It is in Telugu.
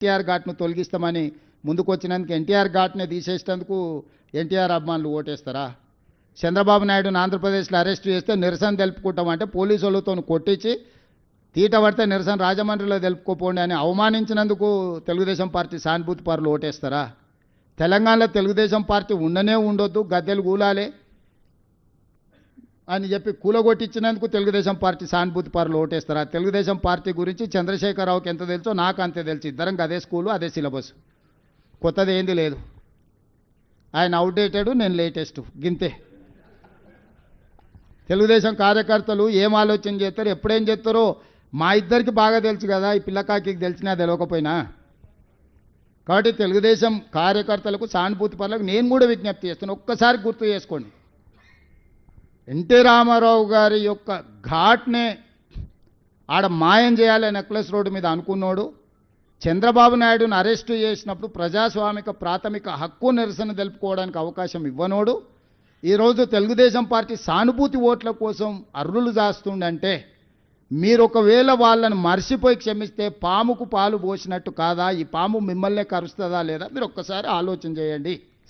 ఎన్టీఆర్ ఘాట్ను తొలగిస్తామని ముందుకొచ్చినందుకు ఎన్టీఆర్ ఘాట్ని తీసేసేందుకు ఎన్టీఆర్ అభిమానులు ఓటేస్తారా? చంద్రబాబు నాయుడును ఆంధ్రప్రదేశ్లో అరెస్ట్ చేస్తే నిరసన తెలుపుకుంటామంటే పోలీసు వాళ్ళతో కొట్టించి తీట పడితే నిరసన రాజమండ్రిలో తెలుపుకోపోండి అని అవమానించినందుకు తెలుగుదేశం పార్టీ సానుభూతి పరులు ఓటేస్తారా? తెలంగాణలో తెలుగుదేశం పార్టీ ఉండనే ఉండొద్దు, గద్దెలు కూలాలే అని చెప్పి కూలగొట్టించినందుకు తెలుగుదేశం పార్టీ సానుభూతి పరులు ఓటేస్తారా? తెలుగుదేశం పార్టీ గురించి చంద్రశేఖరరావుకి ఎంత తెలుసో నాకు అంతే తెలుసు. ఇద్దరం అదే స్కూలు, అదే సిలబస్, కొత్తది ఏంది లేదు. ఆయన అవుట్డేటెడ్, నేను లేటెస్ట్, గింతే. తెలుగుదేశం కార్యకర్తలు ఏం ఆలోచన చేస్తారు, ఎప్పుడేం చేస్తారో మా ఇద్దరికి బాగా తెలుసు కదా, ఈ పిల్లకాకి తెలిసినా తెలియకపోయినా. కాబట్టి తెలుగుదేశం కార్యకర్తలకు సానుభూతి పరులకు నేను కూడా విజ్ఞప్తి చేస్తాను, ఒక్కసారి గుర్తు చేసుకోండి. ఎన్టీ రామారావు గారి యొక్క ఘాట్నే ఆడ మాయం చేయాలి నెక్లెస్ రోడ్డు మీద అనుకున్నాడు. చంద్రబాబు నాయుడును అరెస్టు చేసినప్పుడు ప్రజాస్వామిక ప్రాథమిక హక్కు నిరసన తెలుపుకోవడానికి అవకాశం ఇవ్వనోడు ఈరోజు తెలుగుదేశం పార్టీ సానుభూతి ఓట్ల కోసం అర్రులు జాస్తుండంటే మీరు ఒకవేళ వాళ్ళని మర్చిపోయి క్షమిస్తే పాముకు పాలు పోసినట్టు కాదా? ఈ పాము మిమ్మల్నే కరుస్తుందా లేదా? మీరు ఒక్కసారి ఆలోచన చేయండి.